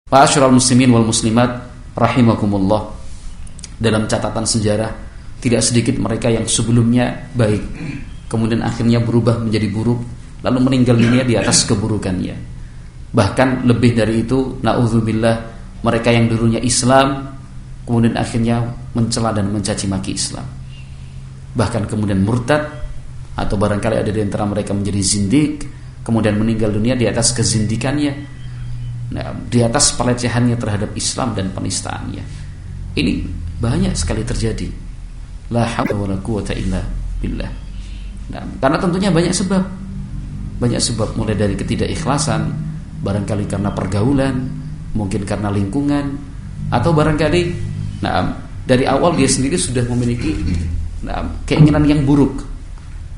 Ma'asyiral muslimin wal muslimat rahimakumullah. Dalam catatan sejarah, tidak sedikit mereka yang sebelumnya baik, kemudian akhirnya berubah menjadi buruk, lalu meninggal dunia di atas keburukannya. Bahkan lebih dari itu, na'udzubillah, mereka yang dulunya Islam kemudian akhirnya mencela dan mencaci maki Islam, bahkan kemudian murtad, atau barangkali ada di antara mereka menjadi zindik, kemudian meninggal dunia di atas kezindikannya, di atas pelecehannya terhadap Islam dan penistaannya. Ini banyak sekali terjadi. La haula wala quwata illa billah. Karena tentunya banyak sebab, mulai dari ketidakikhlasan, barangkali karena pergaulan, mungkin karena lingkungan, atau barangkali dari awal dia sendiri sudah memiliki keinginan yang buruk.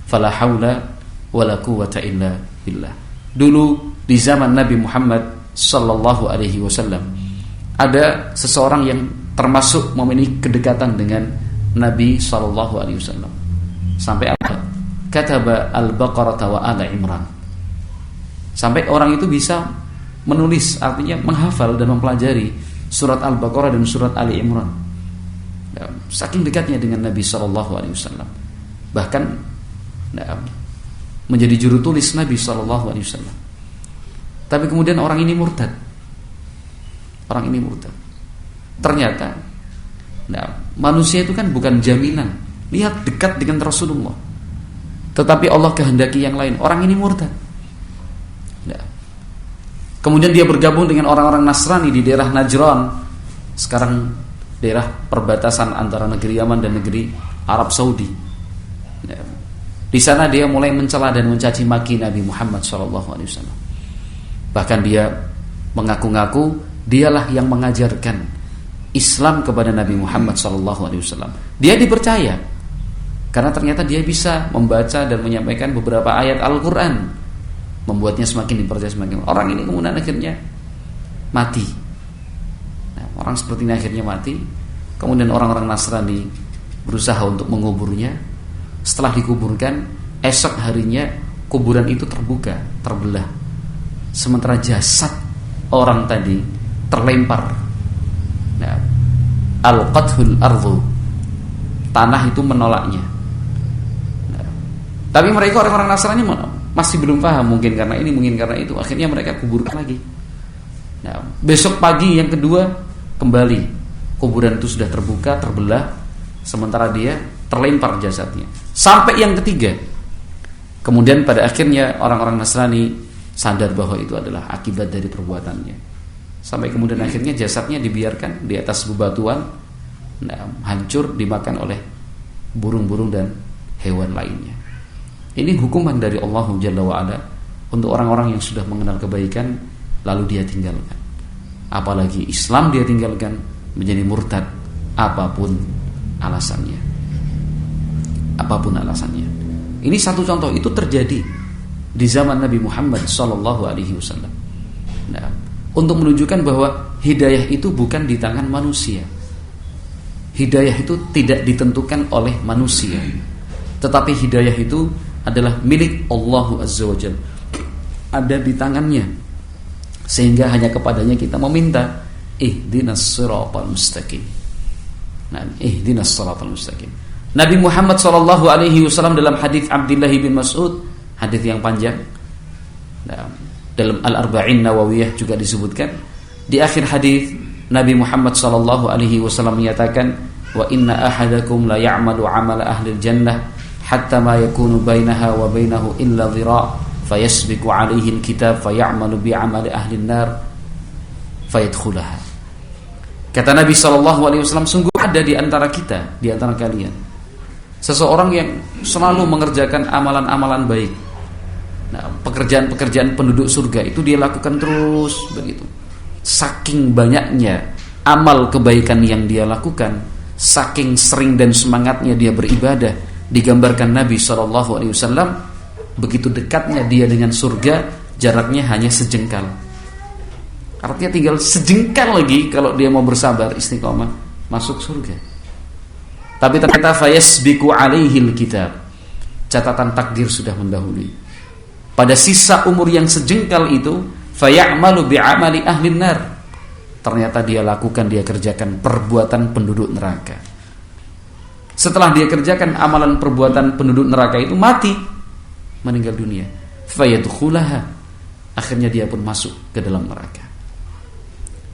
Fala haula wala quwata illa billah. Dulu di zaman Nabi Muhammad sallallahu alaihi wasallam ada seseorang yang termasuk memiliki kedekatan dengan Nabi sallallahu alaihi wasallam. Sampai apa? Kataba al-Baqarah wa Ala Imran. Sampai orang itu bisa menulis, artinya menghafal dan mempelajari surat Al-Baqarah dan surat Ali Imran. Saking dekatnya dengan Nabi sallallahu alaihi wasallam. Bahkan menjadi juru tulis Nabi sallallahu alaihi wasallam. Tapi kemudian orang ini murtad. Ternyata manusia itu kan bukan jaminan. Lihat, dekat dengan Rasulullah, tetapi Allah kehendaki yang lain. Orang ini murtad. Kemudian dia bergabung dengan orang-orang Nasrani di daerah Najran, sekarang daerah perbatasan antara negeri Yaman dan negeri Arab Saudi. Di sana dia mulai mencela dan mencaci maki Nabi Muhammad SAW. Bahkan dia mengaku-ngaku dialah yang mengajarkan Islam kepada Nabi Muhammad SAW. Dia dipercaya karena ternyata dia bisa membaca dan menyampaikan beberapa ayat Al-Quran, membuatnya semakin dipercaya semakin. Orang ini kemudian akhirnya mati. Orang seperti ini akhirnya mati. Kemudian orang-orang Nasrani berusaha untuk menguburnya. Setelah dikuburkan, esok harinya kuburan itu terbuka, terbelah. Sementara jasad orang tadi terlempar. Al-qathul ardu, tanah itu menolaknya. Tapi mereka orang-orang Nasrani masih belum paham, mungkin karena ini, mungkin karena itu. Akhirnya mereka kuburkan lagi. Besok pagi yang kedua kembali, kuburan itu sudah terbuka, terbelah, sementara dia terlempar jasadnya. Sampai yang ketiga, kemudian pada akhirnya orang-orang Nasrani sadar bahwa itu adalah akibat dari perbuatannya. Sampai kemudian akhirnya jasadnya dibiarkan di atas bebatuan, hancur dimakan oleh burung-burung dan hewan lainnya. Ini hukuman dari Allah Jalla wa'ala untuk orang-orang yang sudah mengenal kebaikan lalu dia tinggalkan. Apalagi Islam dia tinggalkan, menjadi murtad, apapun alasannya. Ini satu contoh, itu terjadi di zaman Nabi Muhammad SAW. Untuk menunjukkan bahwa hidayah itu bukan di tangan manusia. Hidayah itu tidak ditentukan oleh manusia, tetapi hidayah itu adalah milik Allah Azza wa Jalla, ada di tangannya, sehingga hanya kepadanya kita meminta ihdinas siratal mustaqim. Ihdinas siratal mustaqim. Nabi Muhammad SAW dalam hadis Abdullah bin Mas'ud, hadis yang panjang, dalam Al-Arba'in Nawawiyah juga disebutkan, di akhir hadis Nabi Muhammad SAW menyatakan, wa inna ahadakum la ya'malu 'amala ahli jannah hatta ma yakunu bainaha wa bainahu illa dhira' fayasbiqu 'alaihi al-kitab fay'amalu bi'amali ahli an-nar fayadkhulaha. Kata Nabi SAW, sungguh ada di antara kita, di antara kalian, seseorang yang selalu mengerjakan amalan-amalan baik. Pekerjaan-pekerjaan penduduk surga itu dia lakukan terus begitu. Saking banyaknya amal kebaikan yang dia lakukan, saking sering dan semangatnya dia beribadah, digambarkan Nabi SAW, begitu dekatnya dia dengan surga, jaraknya hanya sejengkal. Artinya tinggal sejengkal lagi kalau dia mau bersabar istiqomah masuk surga. Tapi ternyata fayasbiqu alaihil kitab, catatan takdir sudah mendahului. Pada sisa umur yang sejengkal itu, fayamalu bi'amali ahli nar, ternyata dia lakukan, dia kerjakan perbuatan penduduk neraka. Setelah dia kerjakan amalan perbuatan penduduk neraka itu, mati, meninggal dunia. Fayadkhulaha, akhirnya dia pun masuk ke dalam neraka.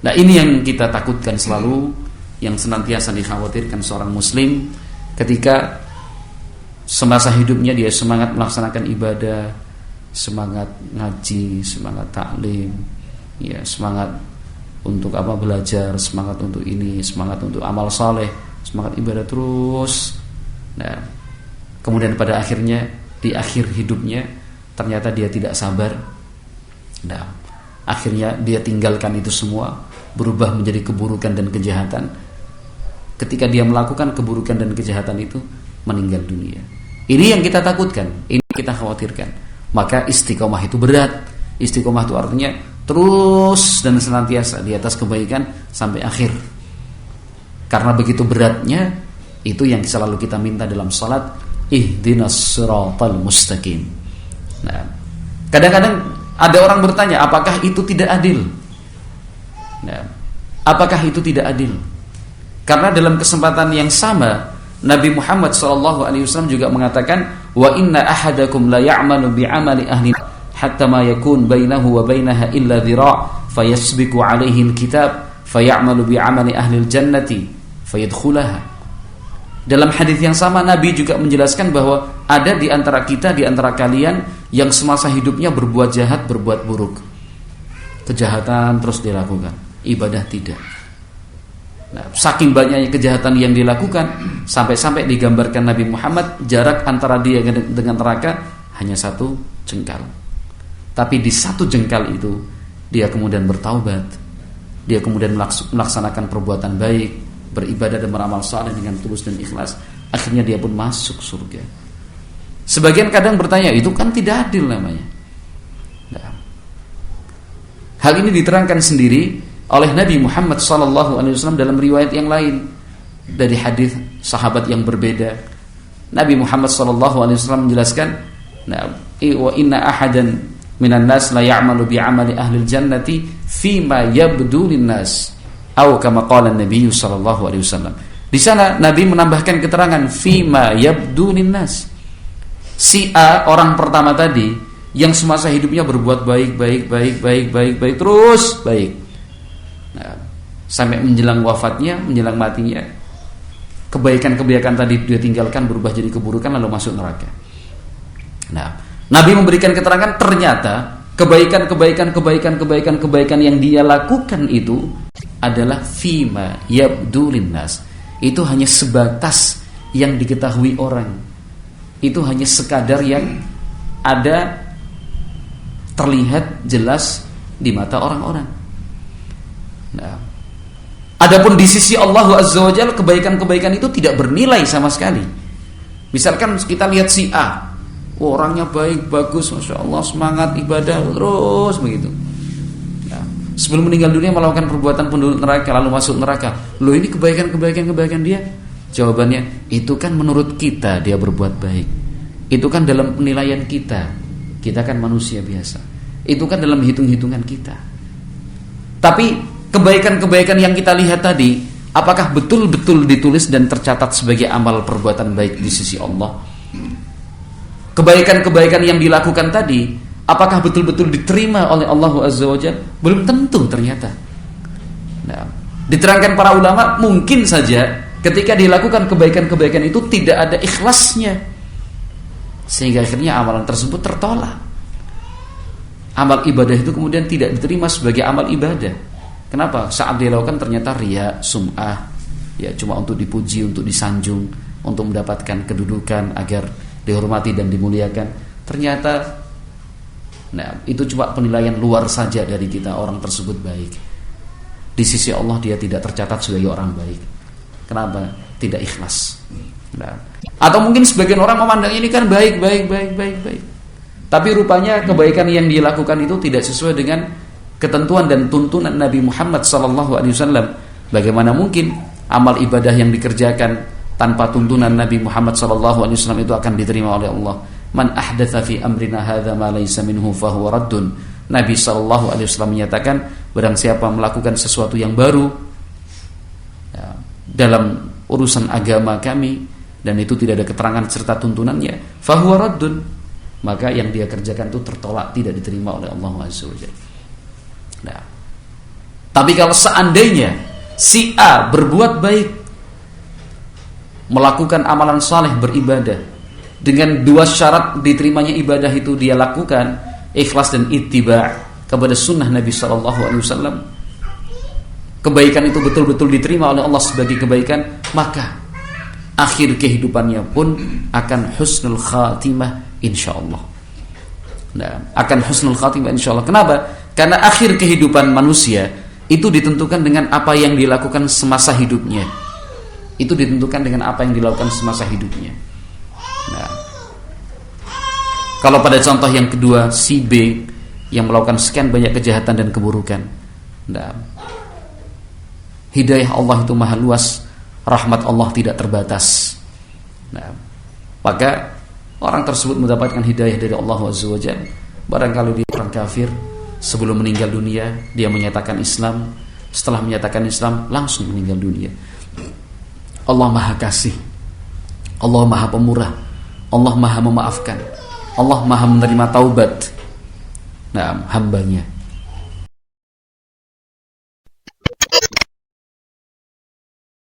Nah, ini yang kita takutkan selalu, yang senantiasa dikhawatirkan seorang muslim ketika semasa hidupnya dia semangat melaksanakan ibadah, semangat ngaji, semangat taklim, ya, semangat untuk belajar, semangat untuk ini, semangat untuk amal saleh, semangat ibadah terus. Nah, kemudian pada akhirnya di akhir hidupnya ternyata dia tidak sabar. Nah, akhirnya dia tinggalkan itu semua, berubah menjadi keburukan dan kejahatan. Ketika dia melakukan keburukan dan kejahatan itu, meninggal dunia. Ini yang kita takutkan, ini kita khawatirkan. Maka istiqomah itu berat. Istiqomah itu artinya terus dan senantiasa di atas kebaikan sampai akhir. Karena begitu beratnya, itu yang selalu kita minta dalam salat, ihdinas siratal mustaqim. Nah, kadang-kadang ada orang bertanya, apakah itu tidak adil? Nah, apakah itu tidak adil? Karena dalam kesempatan yang sama, Nabi Muhammad SAW juga mengatakan, wa inna ahadakum la ya'malu bi'amali ahli hatta ma yakun bainahu wa bainaha illa dhira' fayasbiqu alaihi alkitab fayamalu bi'amali ahli aljannati fayadkhulaha. Dalam hadis yang sama Nabi juga menjelaskan bahwa ada di antara kita, di antara kalian yang semasa hidupnya berbuat jahat, berbuat buruk, kejahatan terus dilakukan, ibadah tidak. Nah, saking banyaknya kejahatan yang dilakukan, sampai-sampai digambarkan Nabi Muhammad jarak antara dia dengan neraka hanya 1 jengkal. Tapi di 1 jengkal itu dia kemudian bertaubat, dia kemudian melaksanakan perbuatan baik, beribadah dan beramal saleh dengan tulus dan ikhlas, akhirnya dia pun masuk surga. Sebagian kadang bertanya, itu kan tidak adil namanya. Nah, hal ini diterangkan sendiri oleh Nabi Muhammad SAW dalam riwayat yang lain dari hadis sahabat yang berbeda. Nabi Muhammad SAW menjelaskan, wa inna ahadan minan nas la ya'malu bi'amali ahli jannati fima yabdu linnas, atau kama qala Nabi SAW. Di sana Nabi menambahkan keterangan fima yabdu linnas. Si A, orang pertama tadi, yang semasa hidupnya berbuat baik terus baik. Nah, sampai menjelang wafatnya, menjelang matinya, kebaikan-kebaikan tadi dia tinggalkan, berubah jadi keburukan, lalu masuk neraka. Nah, Nabi memberikan keterangan ternyata kebaikan yang dia lakukan itu adalah fima yabdu linnas. Itu hanya sebatas yang diketahui orang. Itu hanya sekadar yang ada, terlihat jelas di mata orang-orang. Nah, adapun di sisi Allah Azza wa Jalla, kebaikan-kebaikan itu tidak bernilai sama sekali. Misalkan kita lihat si A, orangnya baik, bagus, Masya Allah, semangat ibadah terus begitu. Nah, sebelum meninggal dunia melakukan perbuatan penduduk neraka, lalu masuk neraka. Loh, ini kebaikan dia? Jawabannya, itu kan menurut kita dia berbuat baik. Itu kan dalam penilaian kita. Kita kan manusia biasa. Itu kan dalam hitung-hitungan kita. Tapi kebaikan-kebaikan yang kita lihat tadi, apakah betul-betul ditulis dan tercatat sebagai amal perbuatan baik di sisi Allah? Kebaikan-kebaikan yang dilakukan tadi, apakah betul-betul diterima oleh Allah Azza wa Jalla? Belum tentu ternyata. Nah, diterangkan para ulama, mungkin saja ketika dilakukan kebaikan-kebaikan itu tidak ada ikhlasnya, sehingga akhirnya amalan tersebut tertolak. Amal ibadah itu kemudian tidak diterima sebagai amal ibadah. Kenapa? Saat dia lakukan ternyata riya, sum'ah, ya cuma untuk dipuji, untuk disanjung, untuk mendapatkan kedudukan agar dihormati dan dimuliakan. Ternyata itu cuma penilaian luar saja dari kita, orang tersebut baik. Di sisi Allah dia tidak tercatat sebagai orang baik. Kenapa? Tidak ikhlas. Atau mungkin sebagian orang memandang ini kan baik. Tapi rupanya kebaikan yang dilakukan itu tidak sesuai dengan ketentuan dan tuntunan Nabi Muhammad SAW. Bagaimana mungkin amal ibadah yang dikerjakan tanpa tuntunan Nabi Muhammad SAW itu akan diterima oleh Allah? Man ahdatsa fi amrina hadza ma laysa minhu fahuwa raddun. Nabi SAW menyatakan, barang siapa melakukan sesuatu yang baru ya, dalam urusan agama kami dan itu tidak ada keterangan serta tuntunannya, fahuwa raddun, maka yang dia kerjakan itu tertolak, tidak diterima oleh Allah Azza wa Jalla. Nah, tapi kalau seandainya si A berbuat baik, melakukan amalan saleh, beribadah dengan dua syarat diterimanya ibadah itu, dia lakukan ikhlas dan ittiba' kepada sunnah Nabi SAW, kebaikan itu betul-betul diterima oleh Allah sebagai kebaikan, maka akhir kehidupannya pun akan husnul khatimah insyaallah. Nah, akan husnul khatimah insyaallah. Kenapa? Karena akhir kehidupan manusia itu ditentukan dengan apa yang dilakukan semasa hidupnya. Itu ditentukan dengan apa yang dilakukan semasa hidupnya. Nah, kalau pada contoh yang kedua, si B yang melakukan sekian banyak kejahatan dan keburukan, nah, hidayah Allah itu maha luas, rahmat Allah tidak terbatas. Nah, maka orang tersebut mendapatkan hidayah dari Allah Azza wa Jalla. Barangkali dia orang kafir, sebelum meninggal dunia dia menyatakan Islam, setelah menyatakan Islam langsung meninggal dunia. Allah maha kasih, Allah maha pemurah, Allah maha memaafkan, Allah maha menerima taubat hambanya.